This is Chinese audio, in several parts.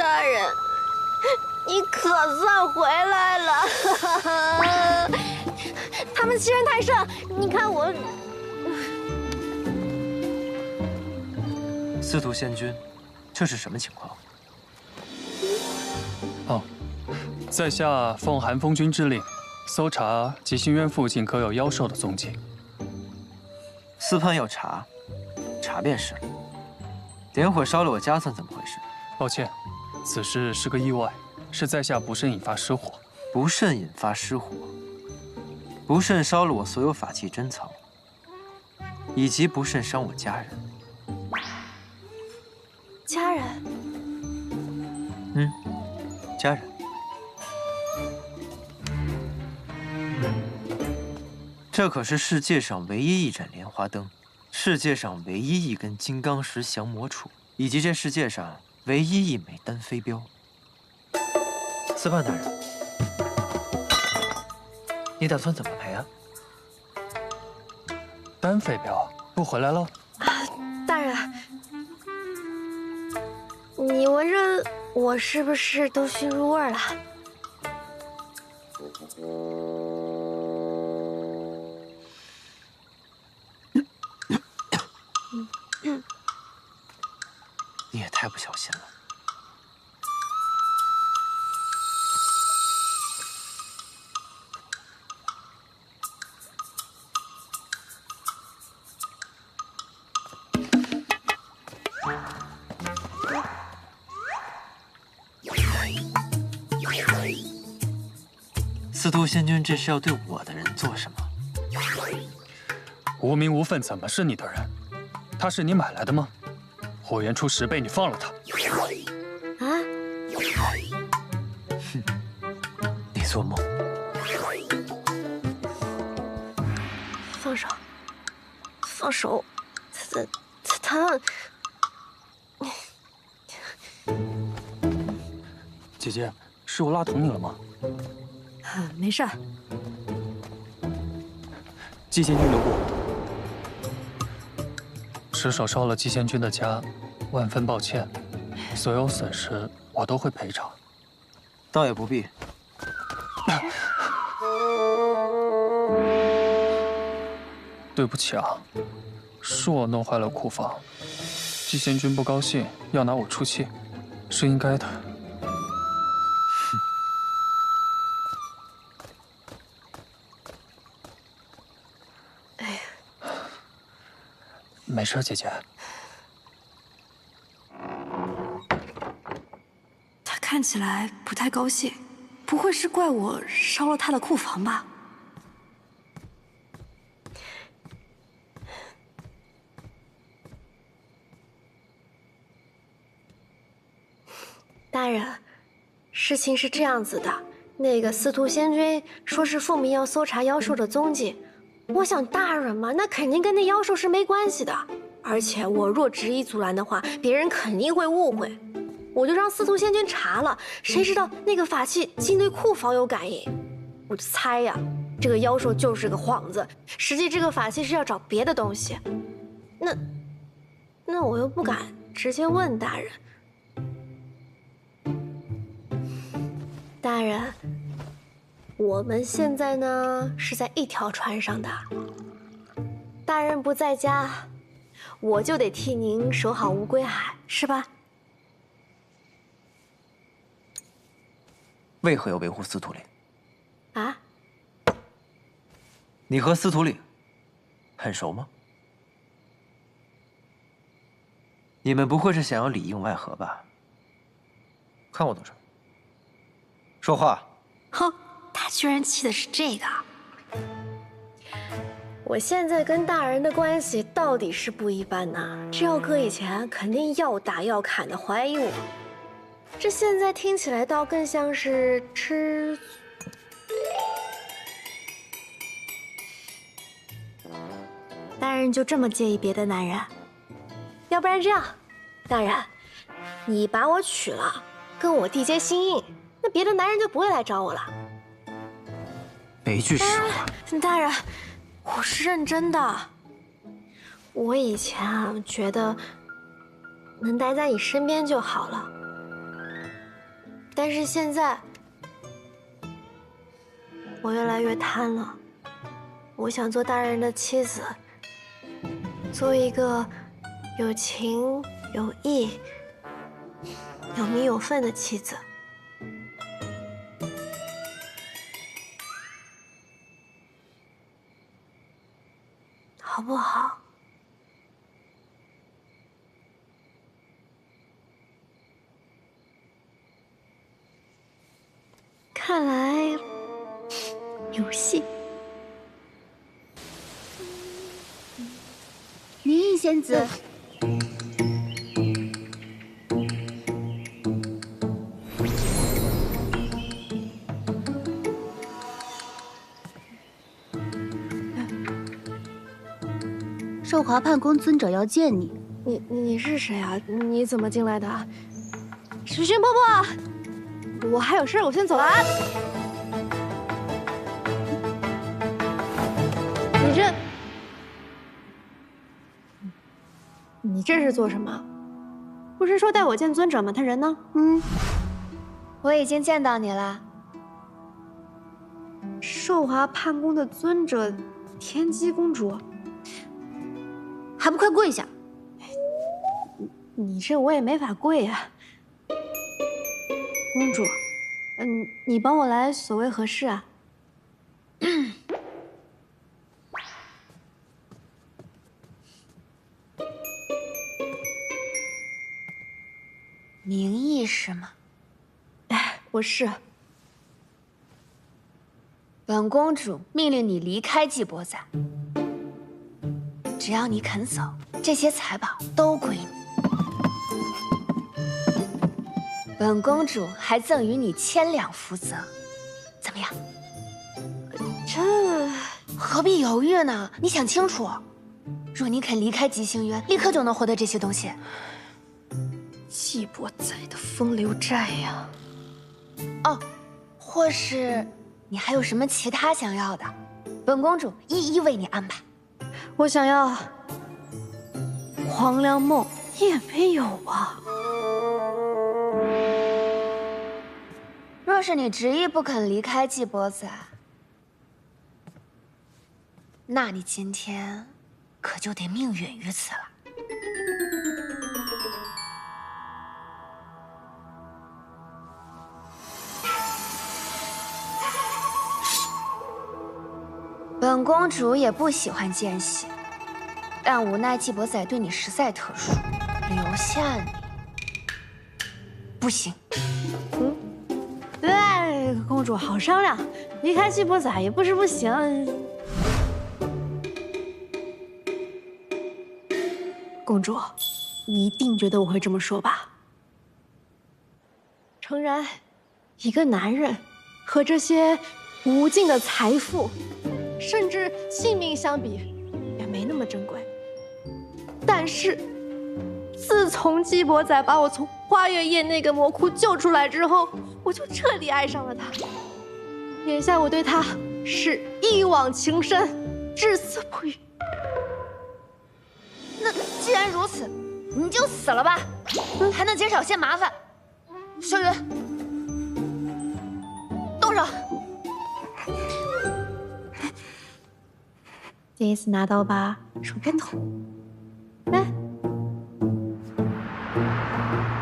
大人，你可算回来了！他们欺人太甚，你看我。司徒仙君，这是什么情况？哦，在下奉寒风君之令，搜查极星渊附近可有妖兽的踪迹。司潘要查，查便是了。点火烧了我家算怎么回事？抱歉，此事是个意外，是在下不慎引发失火。不慎引发失火，不慎烧了我所有法器珍藏，以及不慎伤我家人。家人？家人。这可是世界上唯一一盏莲花灯，世界上唯一一根金刚石降魔杵，以及这世界上唯一一枚单飞镖。司潘大人，你打算怎么赔啊？单飞镖不回来喽？大人，你闻着我是不是都熏入味了？你也太不小心了。司徒仙君，这是要对我的人做什么？无名无分怎么是你的人？他是你买来的吗？火源出10倍，你放了他。啊！你做梦！放手！放手！他疼！姐姐，是我拉疼你了吗？没事。季仙君留步。失手烧了季仙君的家，万分抱歉，所有损失我都会赔偿。倒也不必。对不起啊，是我弄坏了库房，季仙君不高兴，要拿我出气，是应该的。没事，姐姐。他看起来不太高兴，不会是怪我烧了他的库房吧？大人，事情是这样子的，那个司徒仙君说是奉命要搜查妖兽的踪迹。我想大人嘛，那肯定跟那妖兽是没关系的。而且我若执意阻拦的话，别人肯定会误会。我就让司徒仙君查了，谁知道那个法器竟对库房有感应。我就猜呀，这个妖兽就是个幌子，实际这个法器是要找别的东西。那我又不敢直接问大人。大人。我们现在呢是在一条船上的，大人不在家，我就得替您守好乌龟海，是吧？为何要维护司徒令？啊？你和司徒令很熟吗？你们不会是想要里应外合吧？看我做什么？说话！哼！他居然气的是这个！我现在跟大人的关系到底是不一般呐，这要搁以前肯定要打要砍的怀疑我，这现在听起来倒更像是吃。大人就这么介意别的男人？要不然这样，大人，你把我娶了，跟我缔结心印，那别的男人就不会来找我了。每一句实话。大人，我是认真的。我以前啊觉得能待在你身边就好了，但是现在我越来越贪了。我想做大人的妻子，做一个有情有义、有名有分的妻子。好不好？看来有戏。明义仙子，寿华判宫尊者要见你。你是谁啊？你怎么进来的？时轩婆婆，我还有事，我先走了啊。你这是做什么？不是说带我见尊者吗？他人呢？我已经见到你了。寿华判宫的尊者，天机公主。还不快跪下！你这我也没法跪呀。公主，你帮我来所谓何事啊？明义是吗？我是。本公主命令你离开季伯载，只要你肯走，这些财宝都归你。本公主还赠予你1000两福泽，怎么样？这何必犹豫呢？你想清楚。若你肯离开吉星渊，立刻就能获得这些东西。季伯载的风流债呀！哦，或是你还有什么其他想要的，本公主一一为你安排。我想要黄粱梦，也没有啊。若是你执意不肯离开季伯载，那你今天可就得命陨于此了。本公主也不喜欢见血，但无奈季伯载对你实在特殊，留下你不行。对，公主好商量，离开季伯载也不是不行。公主，你一定觉得我会这么说吧？诚然，一个男人和这些无尽的财富，甚至性命相比，也没那么珍贵。但是，自从季伯载把我从花月夜那个魔窟救出来之后，我就彻底爱上了他。眼下我对他是一往情深，至死不渝。那既然如此，你就死了吧，还能减少些麻烦。小云，动手！第一次拿刀吧，手边痛。来，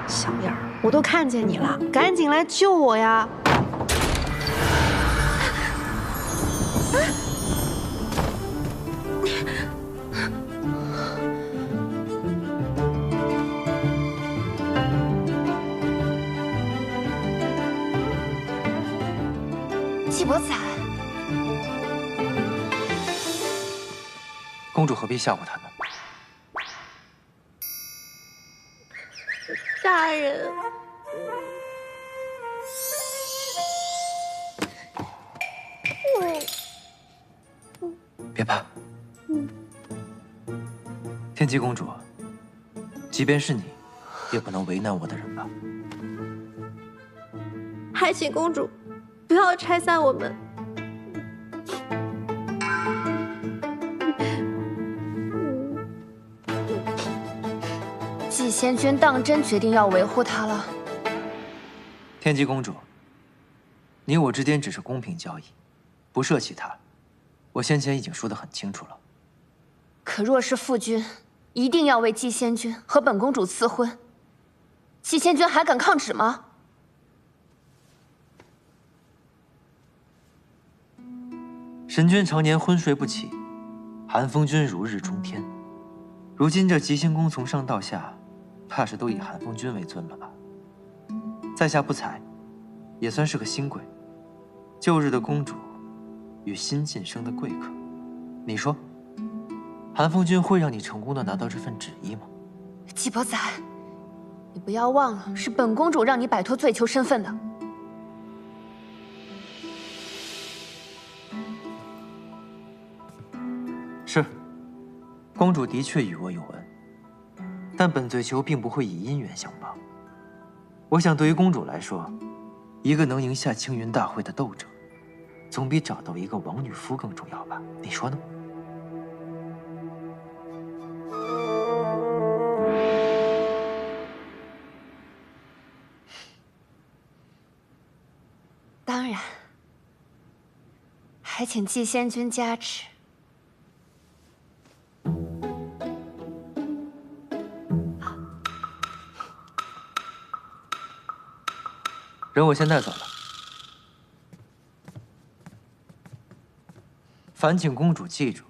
小样儿，我都看见你了，赶紧来救我呀！季伯载，公主何必吓唬他呢？大人，别怕。天机公主，即便是你，也不能为难我的人吧？还请公主不要拆散我们。季仙君当真决定要维护他了。天机公主，你我之间只是公平交易，不涉其他。我先前已经说得很清楚了。可若是父君一定要为季仙君和本公主赐婚，季仙君还敢抗旨吗？神君常年昏睡不起，寒风君如日中天。如今这吉星宫从上到下，怕是都以寒风君为尊了吧？在下不才，也算是个新贵。旧日的公主与新晋升的贵客，你说，寒风君会让你成功的拿到这份旨意吗？季伯载，你不要忘了，是本公主让你摆脱罪囚身份的。是，公主的确与我有恩，但本罪囚并不会以姻缘相帮。我想，对于公主来说，一个能赢下青云大会的斗者，总比找到一个王女夫更重要吧？你说呢？当然，还请季仙君加持。人我现带走了。烦请公主记住，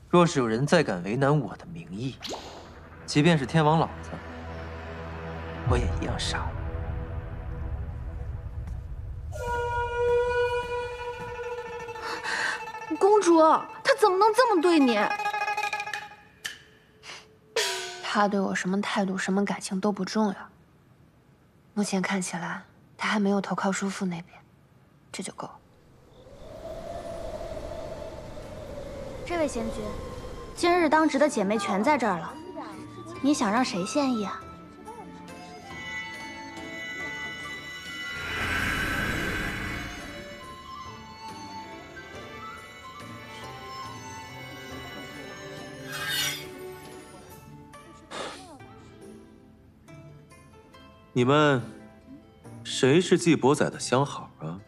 若是有人再敢为难我的名义，即便是天王老子，我也一样杀了。公主，他怎么能这么对你？他对我什么态度、什么感情都不重要。目前看起来，他还没有投靠叔父那边，这就够了。这位仙君，今日当值的姐妹全在这儿了，你想让谁献艺啊？你们谁是季伯载的相好啊？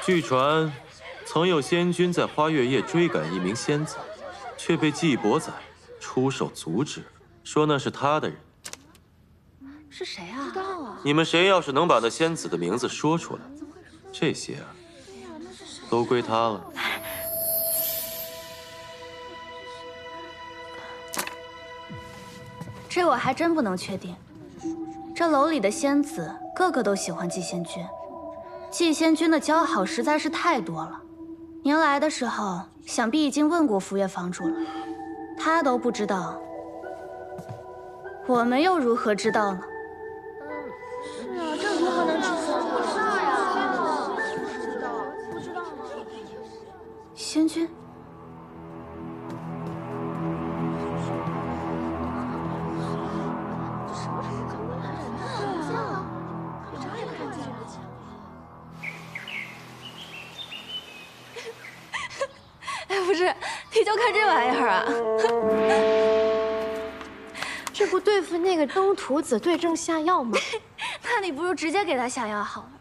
据传，曾有仙君在花月夜追赶一名仙子，却被季伯载出手阻止，说那是他的人。是谁啊？不知道啊。你们谁要是能把那仙子的名字说出来，这些啊，都归他了。这我还真不能确定。这楼里的仙子个个都喜欢季仙君。季仙君的交好实在是太多了，您来的时候想必已经问过福月房主了，他都不知道，我们又如何知道呢？是啊，这如何能知道？不知道呀，不知道。仙君，不是，你就看这玩意儿啊！这不对付那个东土子对症下药吗？那你不如直接给他下药好了。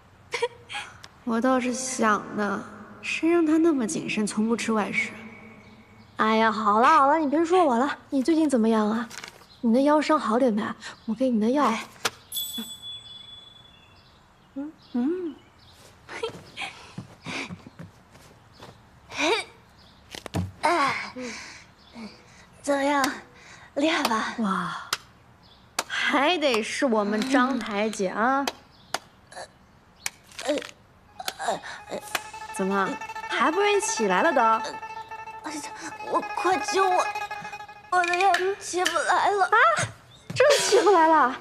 我倒是想呢，谁让他那么谨慎，从不吃外食？哎呀，好了好了，你别说我了。你最近怎么样啊？你的腰伤好点没？我给你的药。怎么样，厉害吧？哇，还得是我们张台姐啊！怎么还不愿意起来了的？我快救我！我的腰起不来了啊！真起不来了！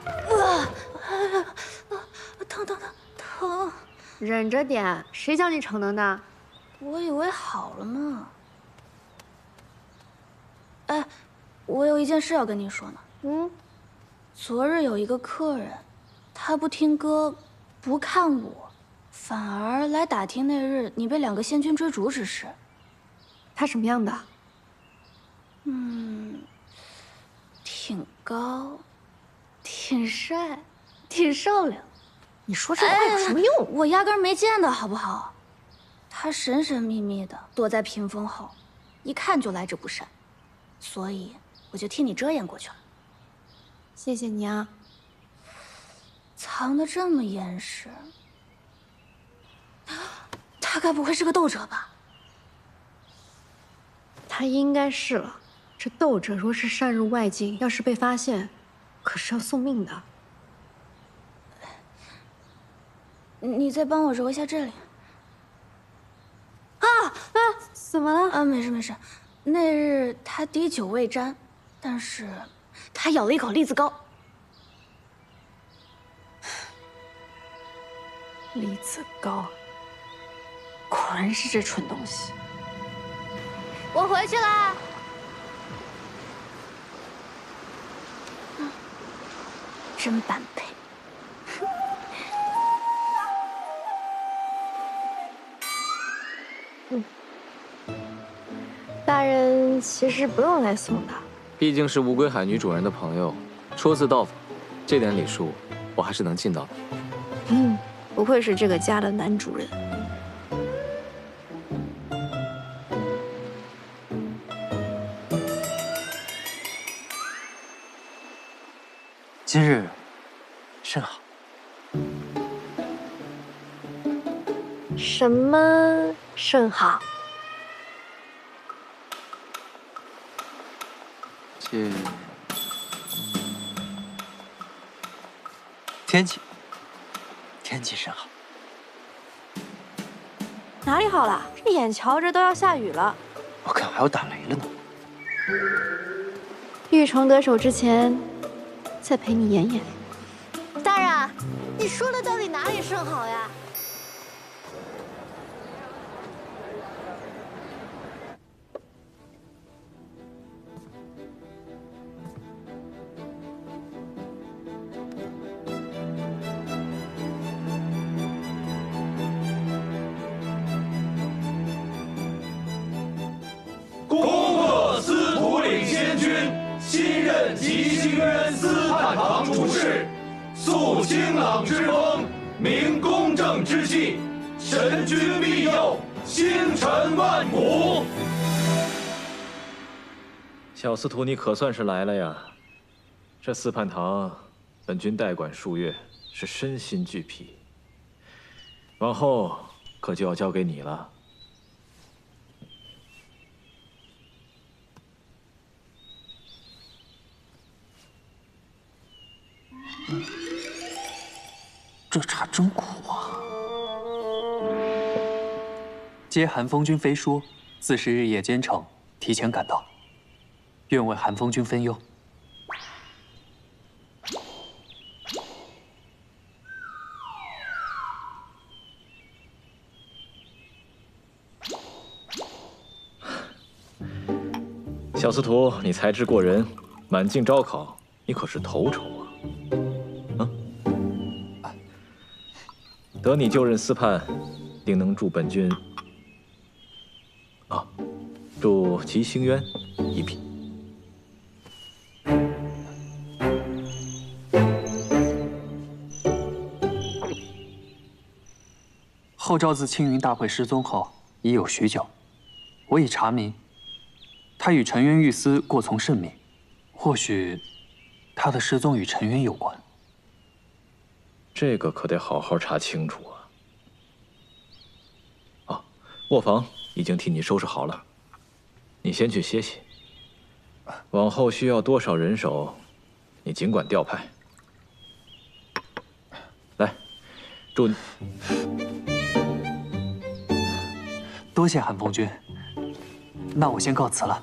疼！忍着点，谁叫你逞能的？我以为好了呢。哎，我有一件事要跟你说呢。嗯，昨日有一个客人，他不听歌，不看舞，反而来打听那日你被2个仙君追逐之事。他什么样的？挺高，挺帅，挺瘦良。你说这话有什么用？我压根儿没见到，好不好？他神神秘秘的躲在屏风后，一看就来者不善，所以我就替你遮掩过去了。谢谢你啊。藏得这么严实，他该不会是个斗者吧？他应该是了。这斗者若是擅入外境，要是被发现，可是要送命的。你再帮我揉一下这里。怎么了？啊，没事没事。那日他滴酒未沾，但是他咬了一口栗子糕。栗子糕，果然是这蠢东西。我回去啦。真般配。大人其实不用来送的。毕竟是乌龟海女主人的朋友，初次到访，这点礼数我还是能尽到的。不愧是这个家的男主人。今日甚好。什么甚好？天气甚好。哪里好了？这眼瞧着都要下雨了。我看还要打雷了呢。玉成得手之前，再陪你演演。大人，你说的到底哪里甚好呀？恭贺司徒领先君新任吉星渊司判堂主事，肃清朗之风，明公正之气，神君庇佑，星辰万古。小司徒，你可算是来了呀！这司判堂，本君代管数月，是身心俱疲，往后可就要交给你了。这茶真苦啊！接寒风君飞说，自是日夜兼程，提前赶到，愿为寒风君分忧。小司徒，你才智过人，满境招考，你可是头筹啊！得你就任司判，定能助本君助吉星渊一臂。后赵自青云大会失踪后，已有许久，我已查明，他与沉渊玉司过从甚密，或许他的失踪与沉渊有关。这个可得好好查清楚啊！卧房已经替你收拾好了，你先去歇歇。往后需要多少人手，你尽管调派。来，祝你。多谢寒风君，那我先告辞了。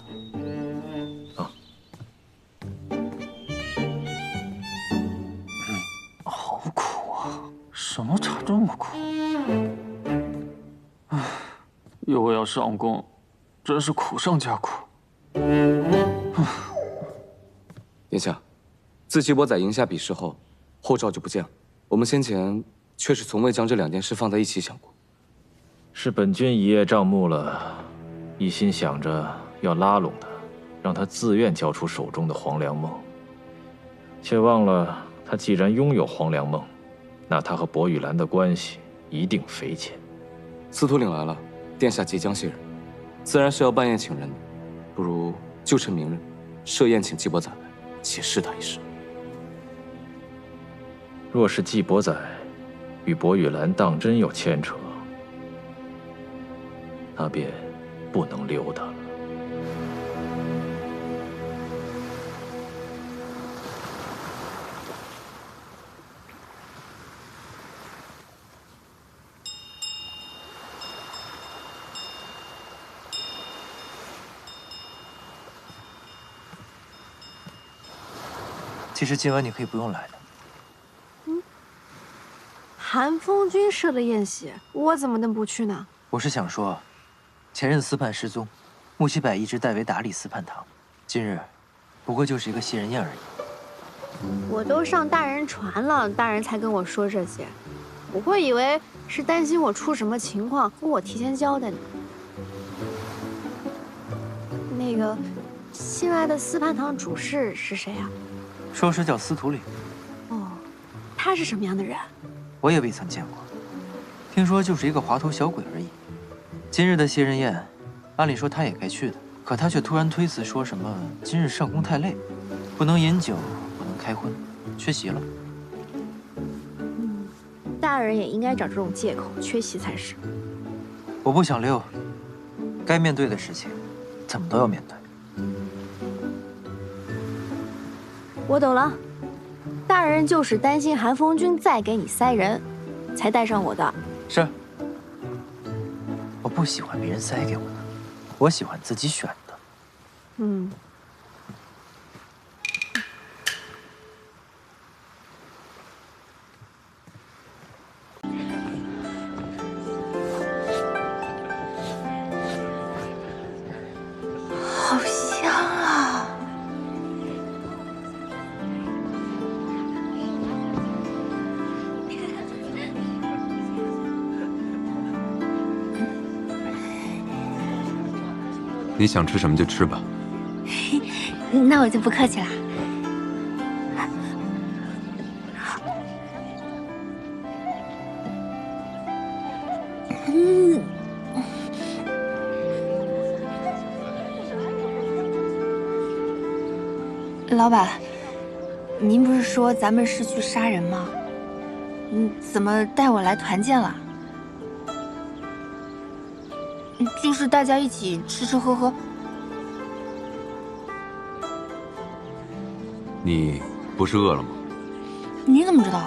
好苦啊！什么茶这么苦？以后要上宫，真是苦上加苦。殿下，自岐伯载赢下比试后，后赵就不见了。我们先前却是从未将这2件事放在一起想过。是本君一叶障目了，一心想着要拉拢他，让他自愿交出手中的黄粱梦，却忘了他既然拥有黄粱梦，那他和薄雨兰的关系一定匪浅。司徒领来了，殿下即将卸任，自然是要办宴请人的，不如就趁明日设宴请季伯载来，且试他一试。若是季伯载与薄雨兰当真有牵扯，那便不能留他了。其实今晚你可以不用来的。韩风君设的宴席，我怎么能不去呢？我是想说，前任司判失踪，穆西柏一直代为打理司判堂，今日不过就是一个谢人宴而已。我都上大人传了，大人才跟我说这些，我会以为是担心我出什么情况，跟我提前交代呢。那个新来的司判堂主事是谁啊？说是叫司徒领。哦，他是什么样的人？我也未曾见过，听说就是一个滑头小鬼而已。今日的谢人宴，按理说他也该去的，可他却突然推辞，说什么今日上宫太累，不能饮酒，不能开荤，缺席了。大人也应该找这种借口缺席才是。我不想溜，该面对的事情，怎么都要面对。我懂了，大人就是担心韩风君再给你塞人，才带上我的。是。我不喜欢别人塞给我的，我喜欢自己选的。嗯。好香啊！你想吃什么就吃吧。那我就不客气了。老板，您不是说咱们是去杀人吗？怎么带我来团建了？就是大家一起吃吃喝喝。你不是饿了吗？你怎么知道？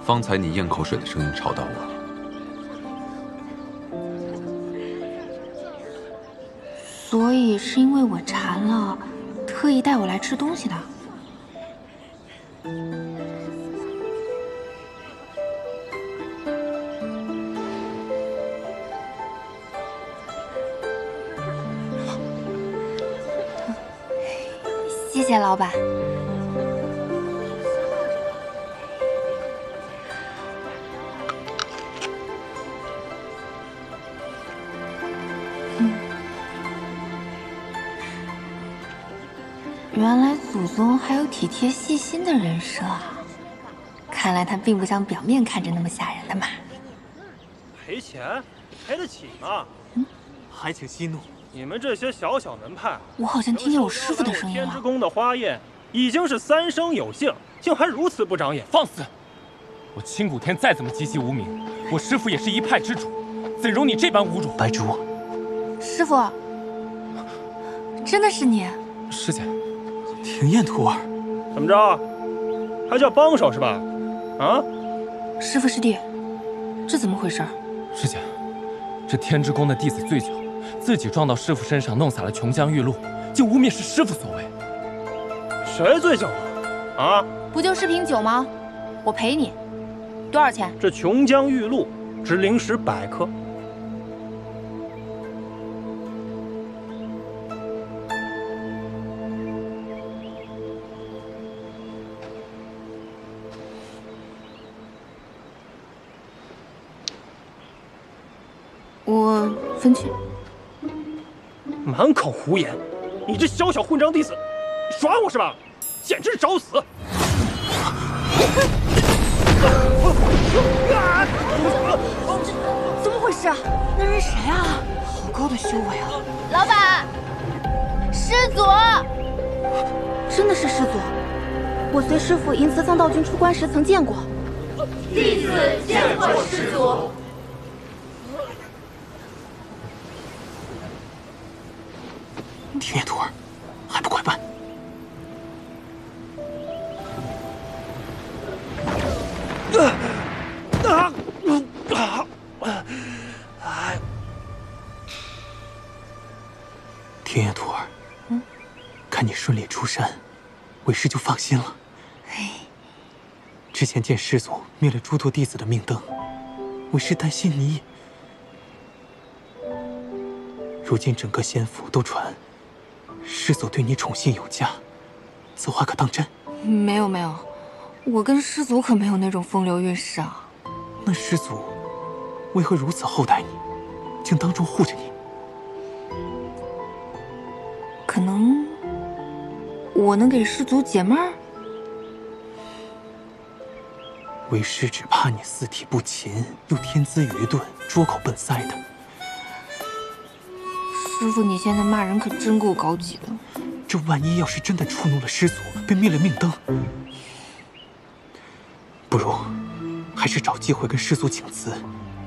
方才你咽口水的声音吵到我了。所以是因为我馋了，特意带我来吃东西的。谢谢老板。原来祖宗还有体贴细心的人设啊！看来他并不像表面看着那么吓人的嘛。赔钱，赔得起吗？还请息怒。你们这些小小门派，我好像听见我师傅的声音了。天之宫的花宴已经是3生有幸，竟还如此不长眼！放肆！我清谷天再怎么籍籍无名，我师傅也是一派之主，怎容你这般侮辱？白竹，师傅，真的是你？师姐，庭燕徒儿，怎么着？还叫帮手是吧？啊？师傅师弟，这怎么回事？师姐，这天之宫的弟子醉酒，自己撞到师傅身上，弄洒了琼浆玉露，竟污蔑是师傅所为。谁醉酒了？啊？不就10瓶酒吗？我赔你，多少钱？这琼浆玉露值0石100克。我分去。满口胡言！你这小小混账弟子，耍我是吧？简直是找死！怎么回事啊？那人谁啊？好高的修为啊！老板，师祖，真的是师祖。我随师父迎慈藏道君出关时曾见过。弟子见过师祖。庭院徒儿，还不快办！庭院徒儿，看你顺利出山，为师就放心了。之前见师祖灭了诸多弟子的命灯，为师担心你。如今整个仙府都传师祖对你宠信有加，此话可当真？没有，我跟师祖可没有那种风流韵事啊。那师祖为何如此厚待你，竟当众护着你？可能我能给师祖解闷儿。为师只怕你四体不勤，又天资愚钝，拙口笨腮的。师父，你现在骂人可真够高级的。这万一要是真的触怒了师祖，被灭了命灯，不如还是找机会跟师祖请辞，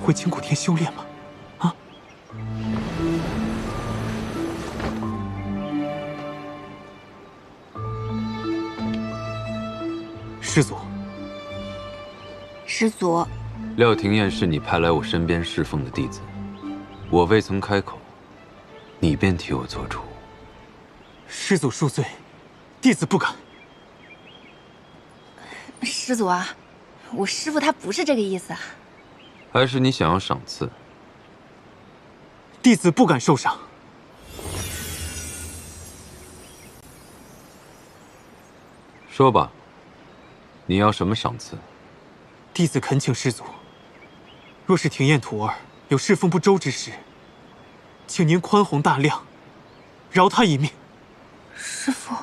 回青谷天修炼吧。啊！师祖，师祖，廖廷彦是你派来我身边侍奉的弟子，我未曾开口，你便替我做主。师祖恕罪，弟子不敢。师祖啊，我师父他不是这个意思啊。还是你想要赏赐？弟子不敢受赏。说吧，你要什么赏赐？弟子恳请师祖，若是庭彦徒儿有侍奉不周之时，请您宽宏大量，饶他一命。师父，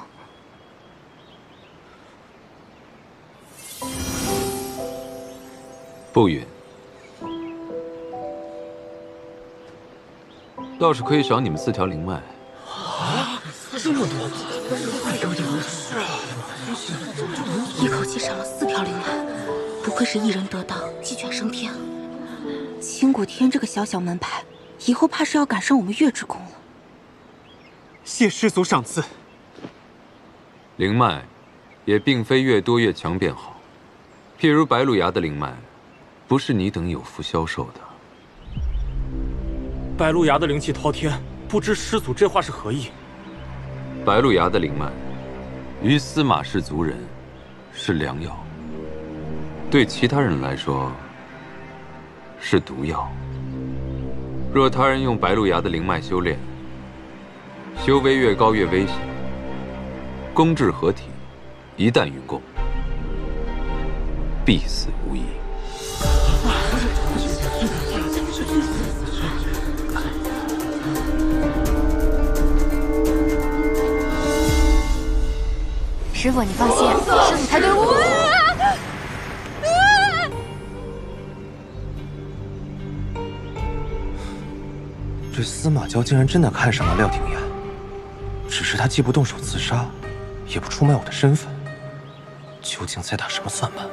不允。倒是可以赏你们4条灵脉。啊，这么多！一口气赏了4条灵脉，不愧是一人得道，鸡犬升天。青谷天这个小小门派，以后怕是要赶上我们月之宫了。谢师祖赏赐。灵脉，也并非越多越强便好。譬如白鹿崖的灵脉，不是你等有福消受的。白鹿崖的灵气滔天，不知师祖这话是何意？白鹿崖的灵脉，于司马氏族人是良药，对其他人来说是毒药。若他人用白鹿崖的灵脉修炼，修为越高越危险。公至合体，一旦云共，必死无疑。师傅，你放心，师祖他对我。这司马娇竟然真的看上了廖廷彦，只是他既不动手自杀，也不出卖我的身份，究竟在打什么算盘？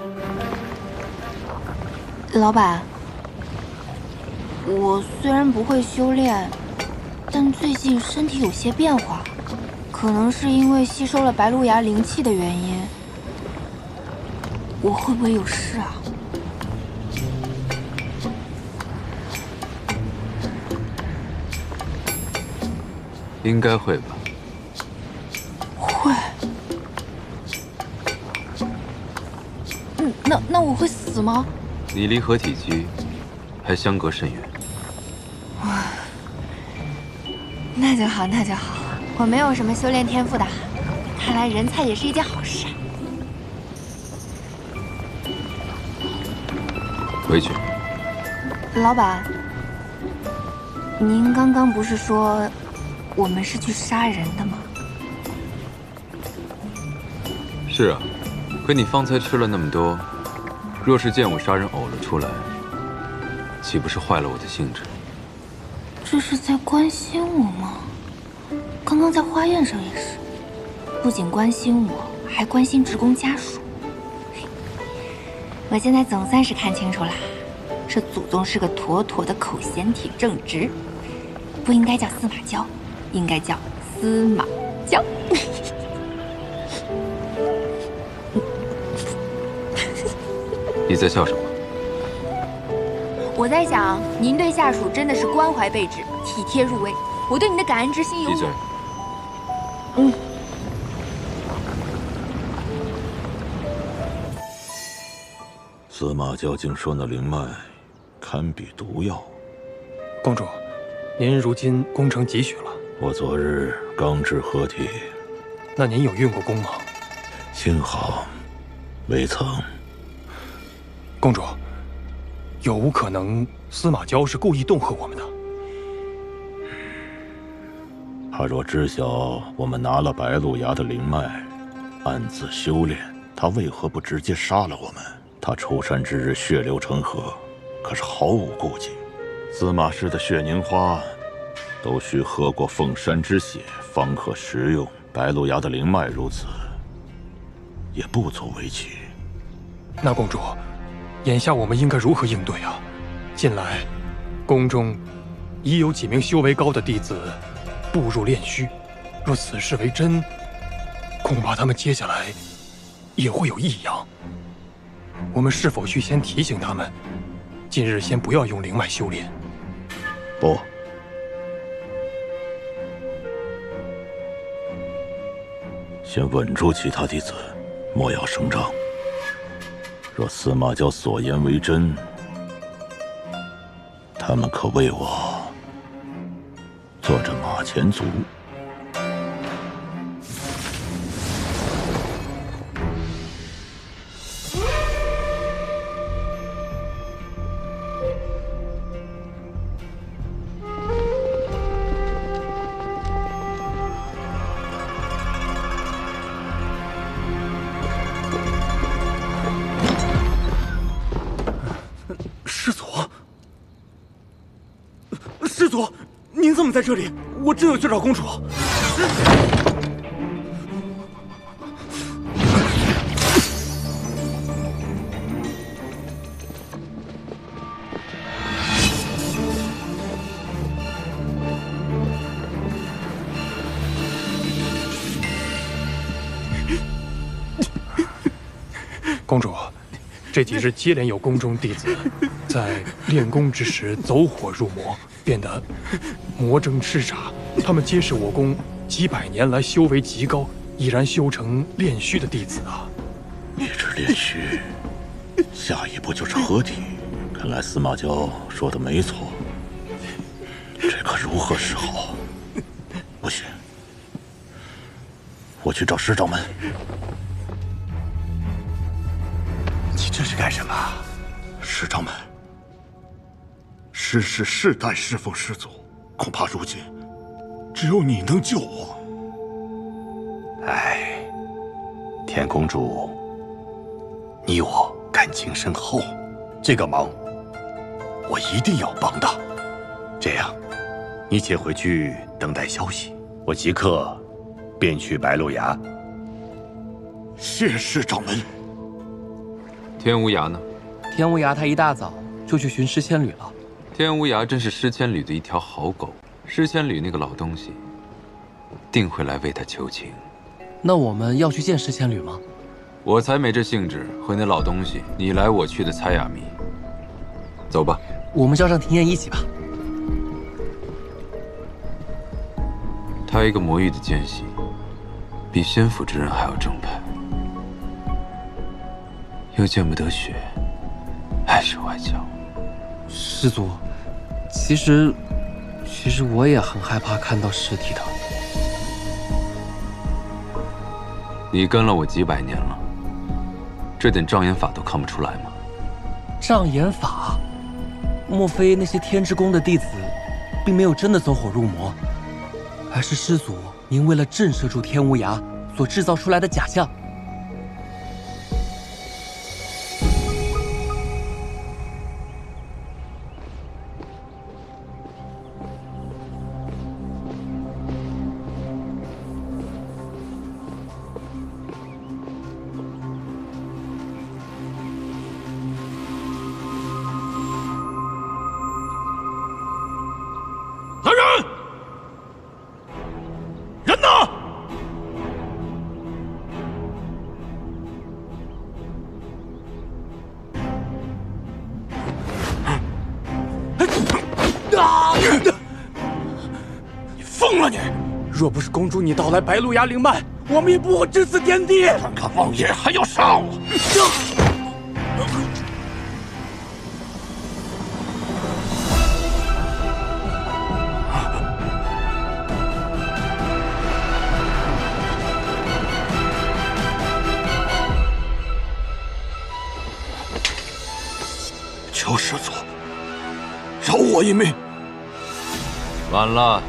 老板，我虽然不会修炼，但最近身体有些变化，可能是因为吸收了白鹿崖灵气的原因。我会不会有事啊？应该会吧。会。那我会死吗？你离合体期还相隔甚远。那就好，那就好。我没有什么修炼天赋的，看来人才也是一件好事。回去。老板，您刚刚不是说我们是去杀人的吗？是啊，可你方才吃了那么多，若是见我杀人呕了出来，岂不是坏了我的兴致？这是在关心我吗？刚刚在花宴上也是，不仅关心我，还关心职工家属。我现在总算是看清楚啦，这祖宗是个妥妥的口嫌体正直，不应该叫司马娇，应该叫司马娇。你在笑什么？我在想，您对下属真的是关怀备至、体贴入微，我对您的感恩之心有。闭嘴！司马娇竟说那灵脉堪比毒药。公主，您如今功成几许了？我昨日刚至合体。那您有运过功吗？幸好未曾。公主，有无可能司马娇是故意恫吓我们的？他若知晓我们拿了白鹿崖的灵脉，暗自修炼，他为何不直接杀了我们？他出山之日血流成河，可是毫无顾忌。司马氏的血凝花，都需喝过凤山之血方可食用。白鹿崖的灵脉如此，也不足为奇。那公主，眼下我们应该如何应对啊？近来，宫中已有几名修为高的弟子步入炼虚，若此事为真，恐怕他们接下来也会有异样。我们是否需先提醒他们，近日先不要用灵脉修炼？不，先稳住其他弟子，莫要声张。若司马娇所言为真，他们可为我做着马前卒。师祖，您怎么在这里？我正要去找公主。公主，这几日接连有宫中弟子在练功之时走火入魔，变得魔怔痴傻。他们皆是我宫几百年来修为极高，已然修成炼虚的弟子啊！一直炼虚，下一步就是合体。看来司马娇说的没错，这可如何是好？不行，我去找师掌门。你这是干什么？师掌门，师氏世代侍奉师祖，恐怕如今只有你能救我。哎，田公主，你我感情深厚，这个忙我一定要帮的。这样，你且回去等待消息，我即刻便去白鹿崖。谢师掌门。天无涯呢？天无涯他一大早就去寻诗千缕了。天无涯真是诗千缕的一条好狗，诗千缕那个老东西，定会来为他求情。那我们要去见诗千缕吗？我才没这兴致和那老东西你来我去的猜哑谜。走吧，我们叫上庭燕一起吧。他一个魔域的奸细，比仙府之人还要正派，又见不得血，碍手碍脚。师祖，其实我也很害怕看到尸体的。你跟了我几百年了，这点障眼法都看不出来吗？障眼法？莫非那些天之宫的弟子并没有真的走火入魔，而是师祖您为了震慑住天无涯所制造出来的假象。来人！人呢？你疯了你！若不是公主你盗来白鹿崖灵脉，我们也不会至此颠地。胆敢妄言，还要杀我！求师祖饶我一命。晚了。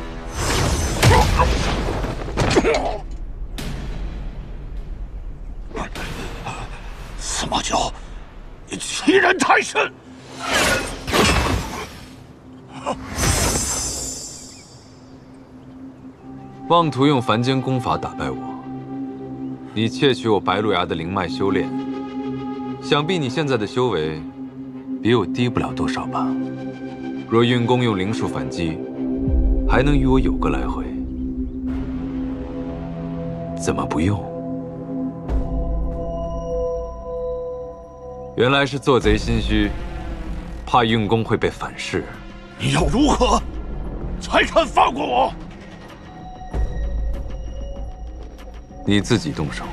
司马交，你欺人太甚！妄图用凡间功法打败我，你窃取我白鹿崖的灵脉修炼，想必你现在的修为比我低不了多少吧？若运功用灵术反击，还能与我有个来回，怎么不用？原来是做贼心虚，怕运功会被反噬。你要如何才肯放过我？你自己动手，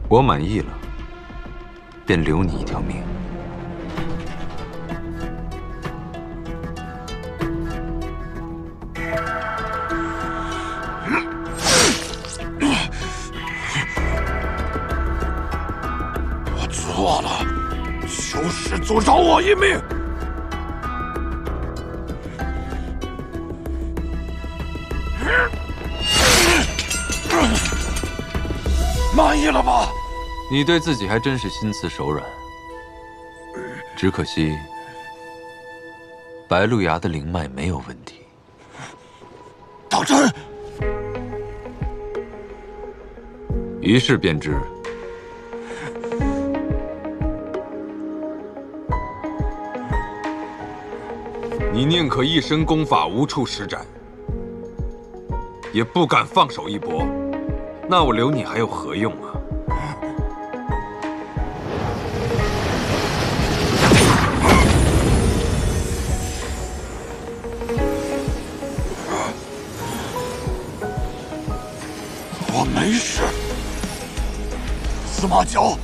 我满意了，便留你一条命。错了，求师祖饶我一命。满意了吧？你对自己还真是心慈手软，只可惜白鹿崖的灵脉没有问题。当真？一试便知。你宁可一身功法无处施展，也不敢放手一搏，那我留你还有何用啊？我没事。司马交，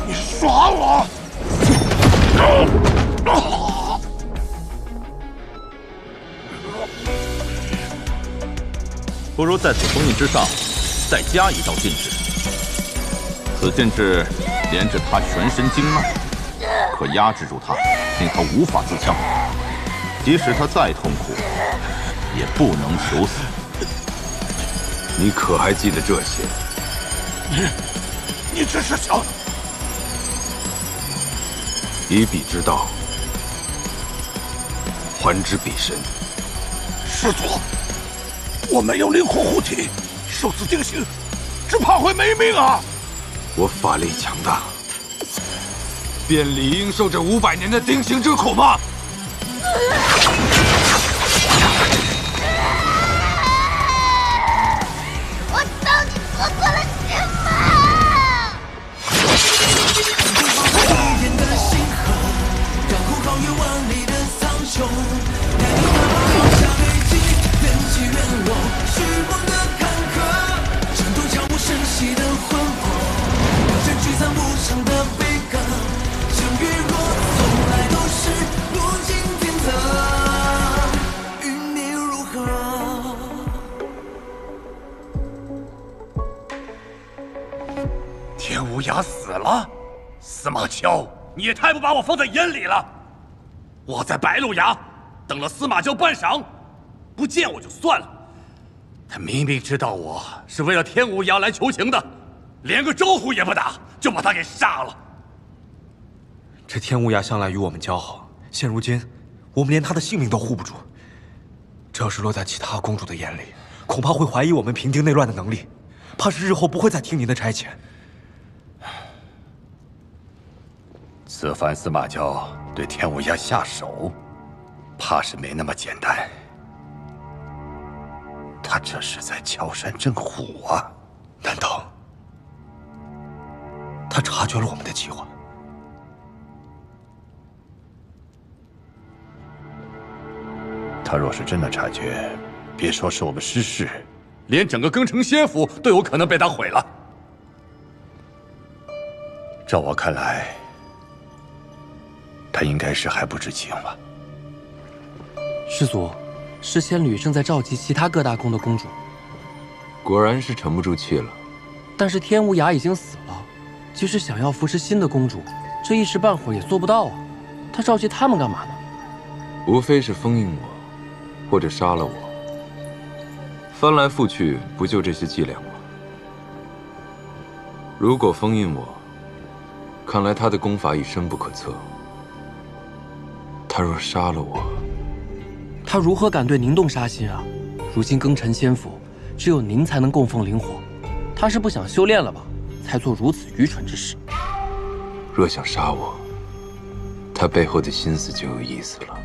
你耍我！不如在此封印之上再加一道禁制。此禁制连至他全身经脉，可压制住他，令他无法自强。即使他再痛苦，也不能求死。你可还记得这些？你只是想以彼之道，还之彼身。师祖，我没有灵魂护体，受此定刑，只怕会没命啊！我法力强大，便理应受这500年的定刑之苦吗？我到底做错了什么？天无涯死了，司马交，你也太不把我放在眼里了。我在白鹿崖等了司马昭半晌，不见我就算了，他明明知道我是为了天无涯来求情的，连个招呼也不打，就把他给杀了。这天无涯向来与我们交好，现如今我们连他的性命都护不住。这要是落在其他公主的眼里，恐怕会怀疑我们平定内乱的能力，怕是日后不会再听您的差遣。此番司马昭对天无涯下手，怕是没那么简单。他这是在敲山震虎啊！难道他察觉了我们的计划？他若是真的察觉，别说是我们失势，连整个庚城仙府都有可能被他毁了。照我看来，他应该是还不知情吧。师祖，是仙侣正在召集其他各大宫的公主。果然是沉不住气了。但是天无涯已经死了，即使想要扶持新的公主，这一时半会儿也做不到啊。他召集他们干嘛呢？无非是封印我，或者杀了我。翻来覆去，不就这些伎俩吗？如果封印我，看来他的功法已深不可测。他若杀了我，他如何敢对您动杀心啊？如今庚辰仙府只有您才能供奉灵火，他是不想修炼了吧？才做如此愚蠢之事。若想杀我，他背后的心思就有意思了。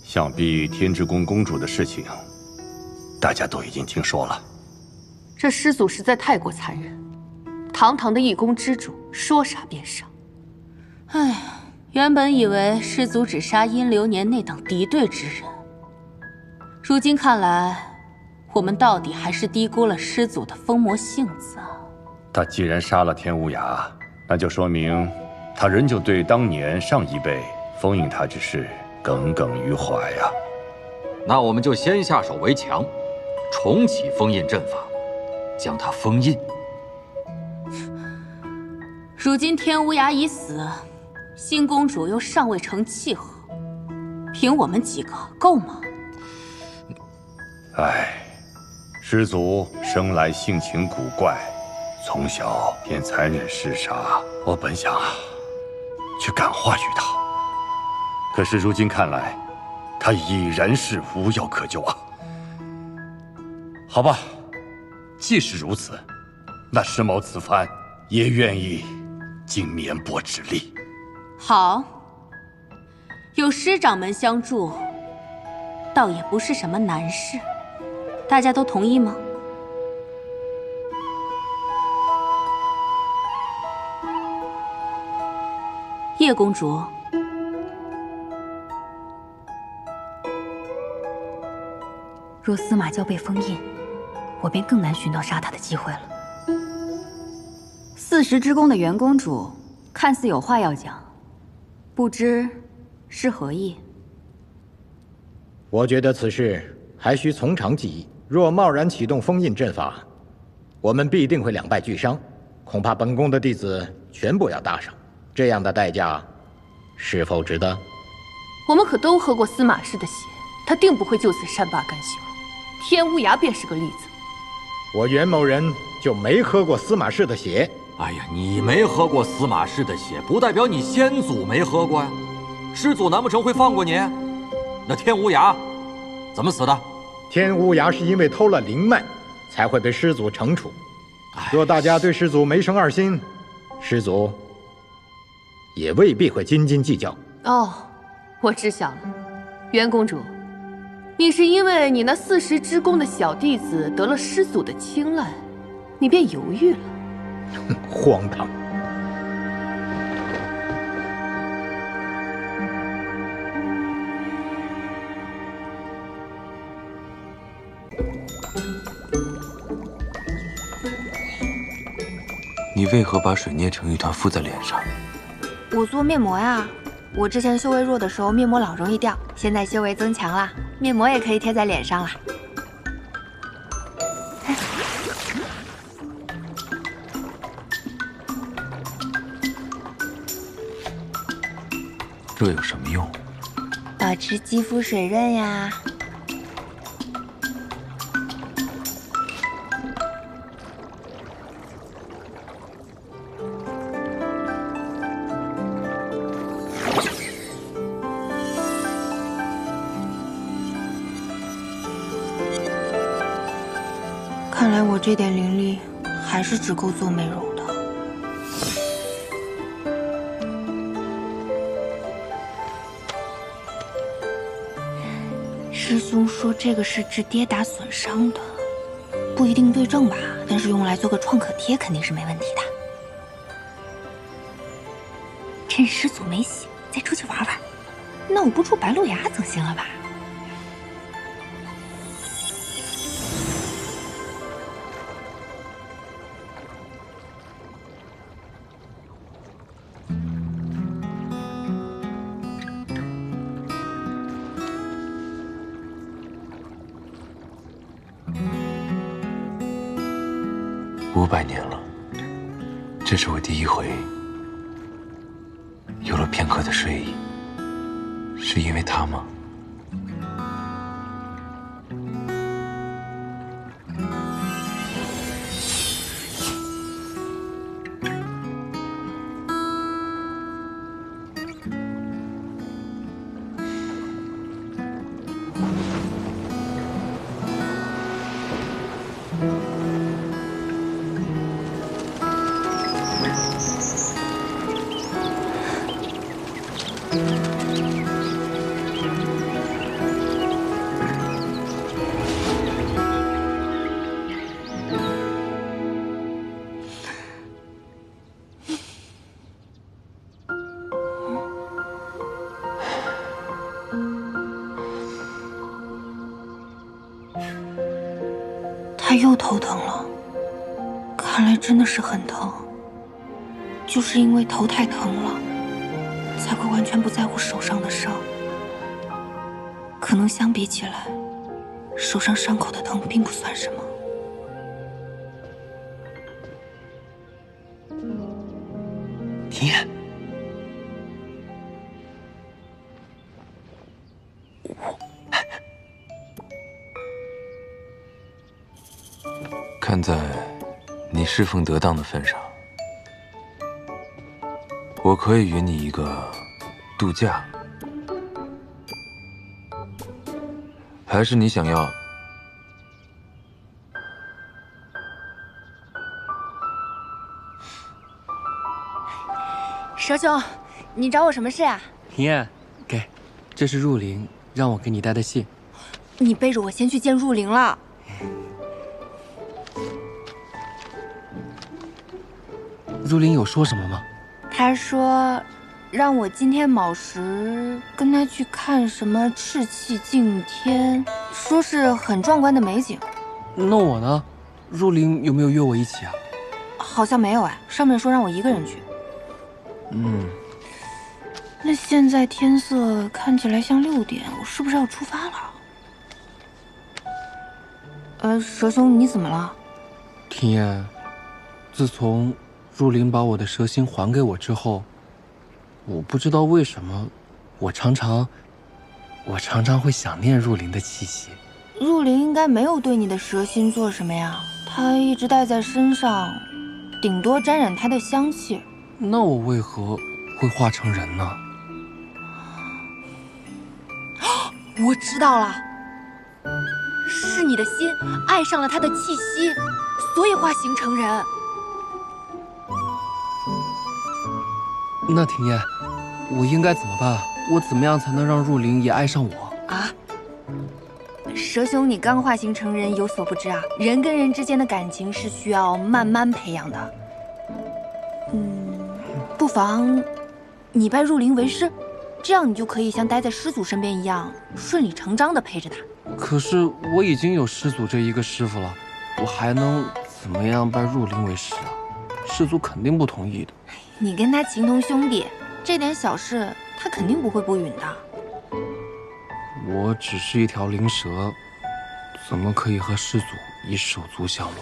想必天之宫公主的事情，大家都已经听说了。这师祖实在太过残忍，堂堂的一宫之主，说杀便杀。哎呀，原本以为师祖只杀阴流年那等敌对之人，如今看来，我们到底还是低估了师祖的疯魔性子啊！他既然杀了天无涯，那就说明他仍旧对当年上一辈封印他之事耿耿于怀呀。那我们就先下手为强，重启封印阵法，将他封印。如今天无涯已死，新公主又尚未成契合，凭我们几个够吗？唉，师祖生来性情古怪，从小便残忍嗜杀。我本想去感化于他，可是如今看来，他已然是无药可救啊。好吧，既是如此，那石某此番也愿意尽绵薄之力。好，有师掌门相助，倒也不是什么难事。大家都同意吗？叶公主，若司马昭被封印，我便更难寻到杀他的机会了。40之宫的袁公主看似有话要讲，不知是何意？我觉得此事还需从长计议。若贸然启动封印阵法，我们必定会两败俱伤，恐怕本宫的弟子全部要搭上。这样的代价，是否值得？我们可都喝过司马氏的血，他定不会就此善罢甘休。天无涯便是个例子。我袁某人就没喝过司马氏的血。哎呀，你没喝过司马氏的血，不代表你先祖没喝过呀。师祖难不成会放过你？那天无涯怎么死的？天无涯是因为偷了灵脉，才会被师祖惩处。若大家对师祖没生二心，师祖也未必会斤斤计较。哦，我知晓了，袁公主，你是因为你那40之宫的小弟子得了师祖的青睐，你便犹豫了。荒唐！你为何把水捏成一团敷在脸上？我做面膜呀。我之前修为弱的时候，面膜老容易掉，现在修为增强了，面膜也可以贴在脸上了。这有什么用？保持肌肤水润呀。看来我这点灵力还是只够做美容的。师兄说这个是治跌打损伤的，不一定对症吧，但是用来做个创可贴肯定是没问题的。趁师祖没醒，再出去玩玩，闹不出白鹿崖总行了吧？500年了，这是我第一回有了片刻的睡意，是因为他吗？他又头疼了，看来真的是很疼。就是因为头太疼了，才会完全不在乎手上的伤。可能相比起来，手上伤口的疼并不算什么。庭烨，看在你侍奉得当的份上，我可以允你一个度假，还是你想要？蛇兄，你找我什么事啊？庭烨，给，这是入灵让我给你带的信。你背着我先去见入灵了。入灵有说什么吗？他说，让我今天卯时跟他去看什么赤气净天，说是很壮观的美景。那我呢？入灵有没有约我一起啊？好像没有哎，上面说让我一个人去。那现在天色看起来像6点，我是不是要出发了？蛇兄，你怎么了？庭烨，自从入灵把我的蛇心还给我之后，我不知道为什么，我常常会想念入灵的气息。入灵应该没有对你的蛇心做什么呀，他一直带在身上，顶多沾染它的香气。那我为何会化成人呢？我知道了，是你的心爱上了他的气息，所以化形成人。那庭烨，我应该怎么办？我怎么样才能让入灵也爱上我啊？蛇兄，你刚化形成人，有所不知啊，人跟人之间的感情是需要慢慢培养的。不妨你拜入灵为师，这样你就可以像待在师祖身边一样，顺理成章地陪着他。可是我已经有师祖这一个师傅了，我还能怎么样拜入灵为师啊？师祖肯定不同意的。你跟他情同兄弟，这点小事他肯定不会不允的。我只是一条灵蛇，怎么可以和师祖以手足相论？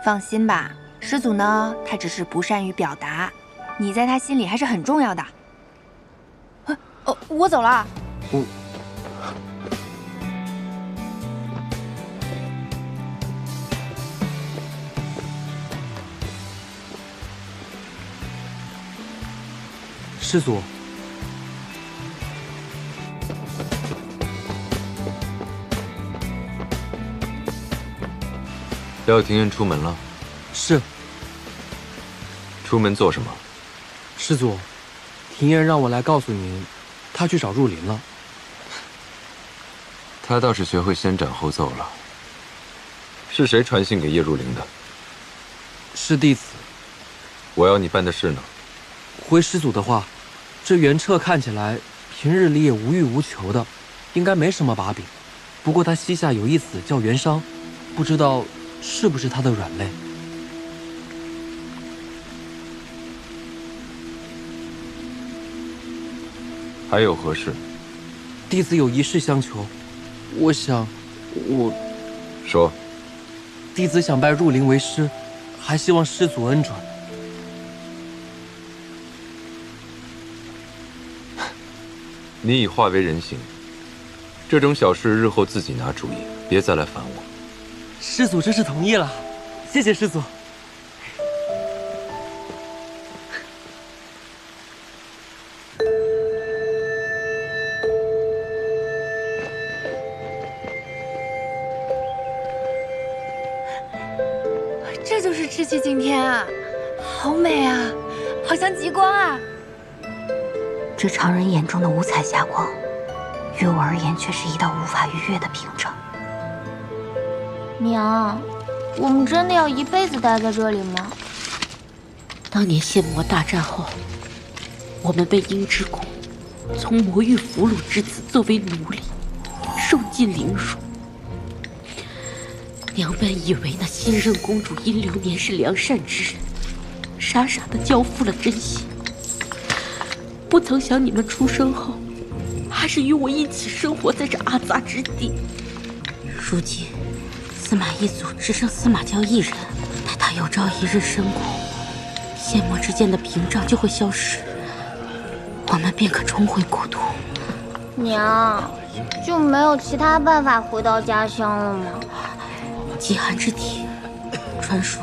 放心吧，师祖呢，他只是不善于表达，你在他心里还是很重要的。我走了。师祖，廖廷烨出门了。是。出门做什么？师祖，廷烨让我来告诉您，他去找入林了。他倒是学会先斩后奏了。是谁传信给叶如灵的？是弟子。我要你办的事呢？回师祖的话，这袁彻看起来平日里也无欲无求的，应该没什么把柄。不过他膝下有一子叫袁商，不知道是不是他的软肋。还有何事？弟子有一事相求，我想，说。弟子想拜入林为师，还希望师祖恩准。你已化为人形，这种小事日后自己拿主意，别再来烦我。师祖真是同意了，谢谢师祖。这就是赤气景天啊，好美啊，好像极光啊。这常人眼中的五彩霞光，于我而言却是一道无法逾越的屏障。娘，我们真的要一辈子待在这里吗？当年仙魔大战后，我们被鹰之宫从魔域俘虏之子作为奴隶，受尽凌辱。娘本以为那新任公主殷流年是良善之人，傻傻的交付了真心。不曾想你们出生后，还是与我一起生活在这阿杂之地。如今，司马一族只剩司马娇一人，待他有朝一日身故，仙魔之间的屏障就会消失，我们便可重回故土。娘，就没有其他办法回到家乡了吗？极寒之体，传说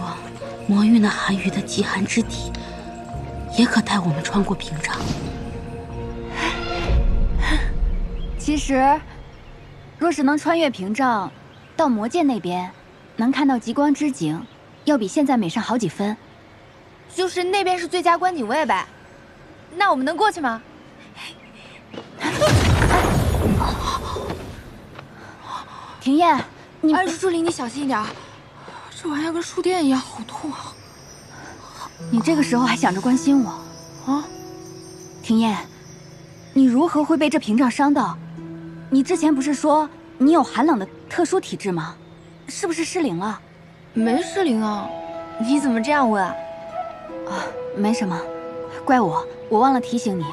魔域那寒雨的极寒之体，也可带我们穿过屏障。其实，若是能穿越屏障，到魔界那边，能看到极光之景，要比现在美上好几分。就是那边是最佳观景位呗。那我们能过去吗？庭烨，你树林，你小心一点。这玩意儿跟触电一样，好痛啊！你这个时候还想着关心我啊？庭烨，你如何会被这屏障伤到？你之前不是说你有寒冷的特殊体质吗？是不是失灵了？没失灵啊，你怎么这样问啊？啊，没什么，怪我忘了提醒你。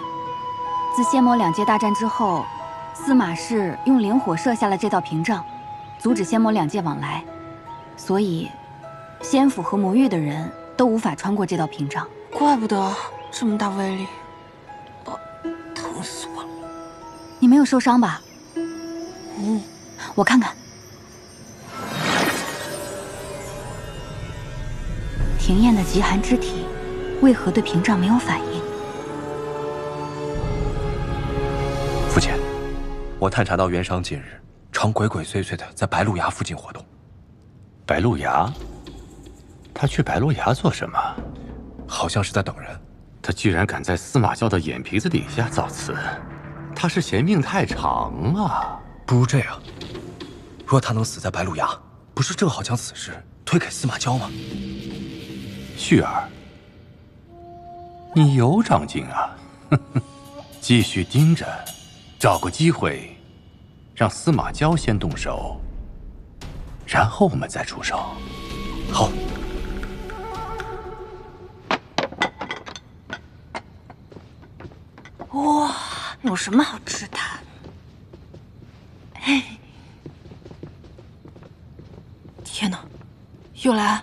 自仙魔两界大战之后，司马氏用灵火设下了这道屏障，阻止仙魔两界往来，所以仙府和魔域的人都无法穿过这道屏障。怪不得这么大威力，疼死我了！你没有受伤吧？我看看。庭烨的极寒之体，为何对屏障没有反应？父亲，我探查到袁商近日常鬼鬼祟祟的在白鹿崖附近活动。白鹿崖？他去白鹿崖做什么？好像是在等人。他居然敢在司马教的眼皮子底下造次，他是嫌命太长啊！不如这样，若他能死在白鹿崖，不是正好将此事推给司马娇吗？旭儿，你有长进啊！继续盯着，找个机会，让司马娇先动手，然后我们再出手。好。哇，有什么好吃的？嘿，天哪，又来！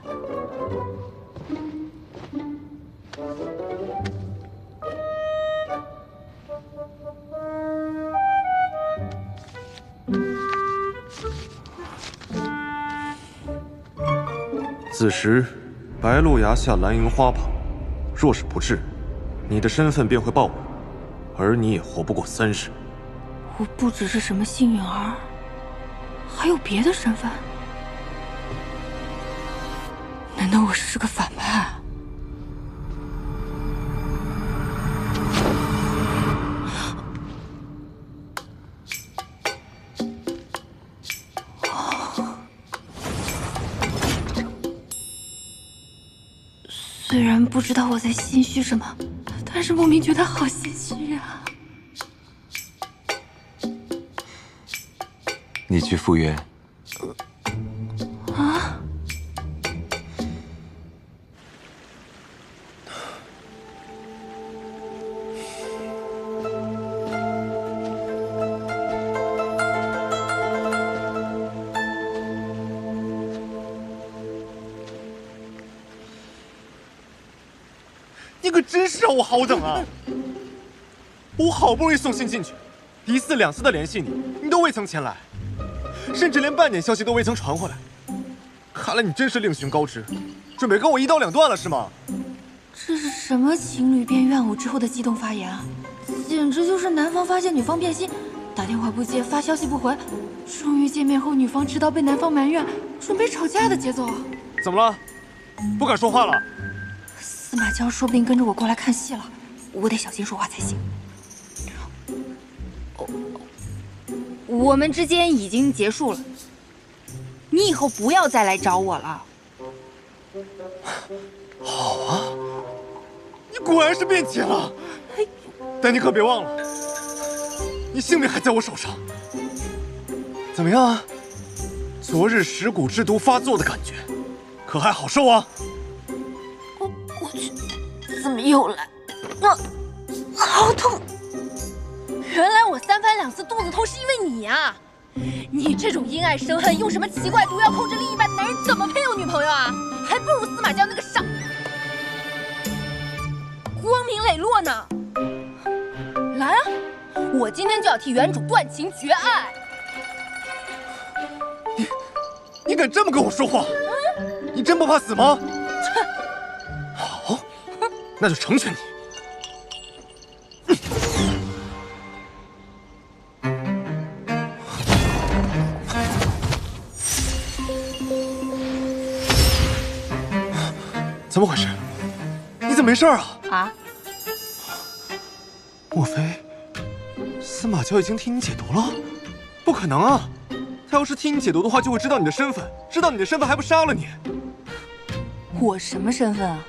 此时，白鹿崖下蓝银花榜，若是不治，你的身份便会暴露，而你也活不过30。我不只是什么幸运儿，还有别的身份？难道我是个反派？虽然不知道我在心虚什么，但是莫名觉得好心虚啊！你去赴约。啊！你可真是让我好等啊！我好不容易送信进去，1次2次的联系你，你都未曾前来，甚至连半点消息都未曾传回来。看来你真是另寻高枝，准备跟我一刀两断了是吗？这是什么情侣变怨偶之后的激动发言啊！简直就是男方发现女方变心，打电话不接，发消息不回，终于见面后女方知道被男方埋怨，准备吵架的节奏啊！怎么了？不敢说话了？司马娇说不定跟着我过来看戏了，我得小心说话才行。我们之间已经结束了，你以后不要再来找我了。好啊，你果然是变节了，但你可别忘了，你性命还在我手上。怎么样啊？昨日食骨之毒发作的感觉，可还好受啊？我去，怎么又来？好痛！原来我3番2次肚子痛是因为你啊！你这种因爱生恨，用什么奇怪毒药控制另一半的男人，怎么配有女朋友啊？还不如司马娇那个傻，光明磊落呢！来啊，我今天就要替原主断情绝爱！你敢这么跟我说话？你真不怕死吗？好，那就成全你。怎么回事？你怎么没事啊？啊？莫非司马娇已经替你解毒了？不可能啊！他要是替你解毒的话，就会知道你的身份，知道你的身份还不杀了你？我什么身份啊？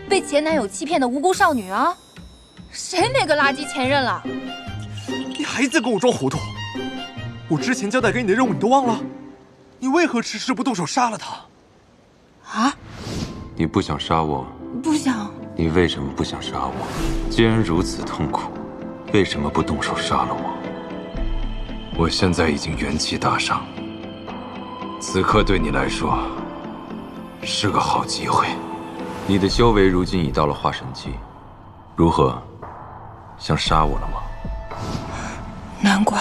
被前男友欺骗的无辜少女啊！谁没个垃圾前任了？你还在跟我装糊涂？我之前交代给你的任务你都忘了？你为何迟迟不动手杀了他？啊？你不想杀我？不想。你为什么不想杀我？既然如此痛苦，为什么不动手杀了我？我现在已经元气大伤，此刻对你来说是个好机会。你的修为如今已到了化神期，如何？想杀我了吗？难怪，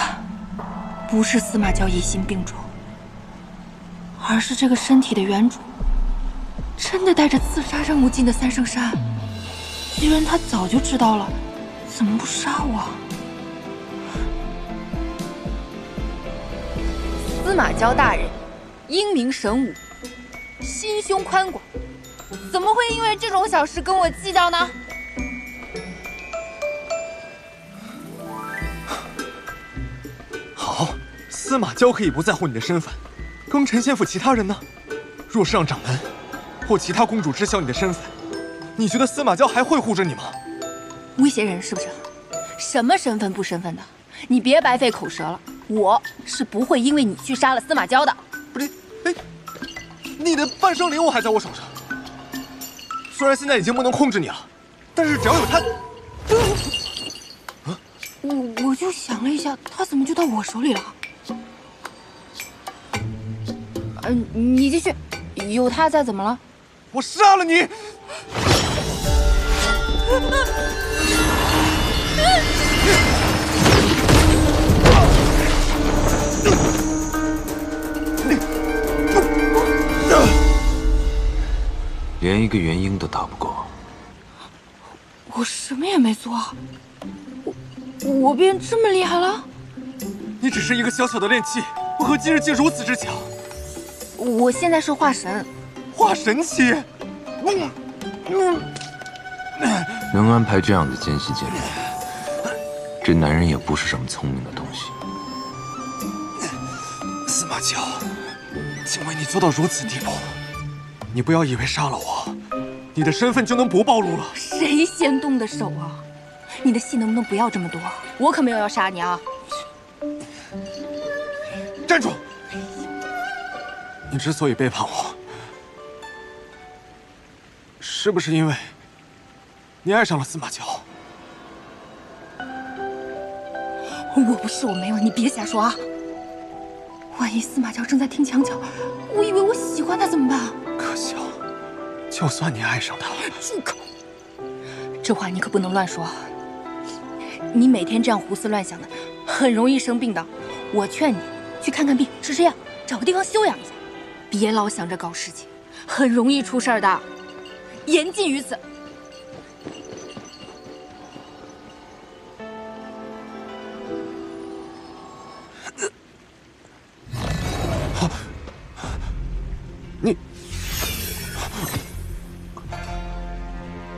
不是司马娇疑心病重，而是这个身体的原主真的带着自杀任务进的三圣山。既然他早就知道了，怎么不杀我？司马娇大人，英明神武，心胸宽广，怎么会因为这种小事跟我计较呢？好，司马娇可以不在乎你的身份，更陈先府其他人呢？若是让掌门或其他公主知晓你的身份，你觉得司马娇还会护着你吗？威胁人是不是？什么身份不身份的？你别白费口舌了，我是不会因为你去杀了司马娇的。不是，哎，你的半生灵物还在我手上，虽然现在已经不能控制你了，但是只要有他，我就想了一下，他怎么就到我手里了？你继续，有他在怎么了？我杀了你！连一个元婴都打不过。我什么也没做，我变这么厉害了？你只是一个小小的炼器，为何今日竟如此之强？我现在是化神。化神期？能安排这样的间隙见面，这男人也不是什么聪明的东西。司马乔，竟为你做到如此地步，你不要以为杀了我，你的身份就能不暴露了。谁先动的手啊？你的戏能不能不要这么多？我可没有要杀你啊！站住！你之所以背叛我，是不是因为你爱上了司马乔？我不是，我没有，你别瞎说啊！万一司马乔正在听墙角，我以为我喜欢他怎么办？可笑！就算你爱上他，住口！这话你可不能乱说。你每天这样胡思乱想的，很容易生病的。我劝你去看看病，吃吃药，找个地方休养一下，别老想着搞事情，很容易出事儿的。言尽于此。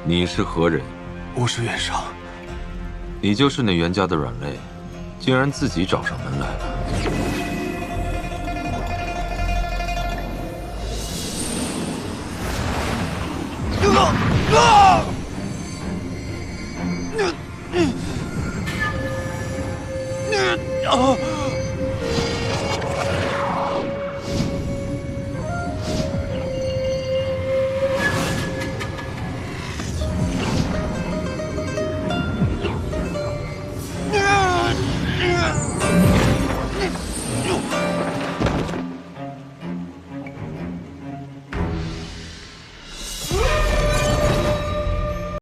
你是何人？我是袁绍。你就是那袁家的软肋，竟然自己找上门来了。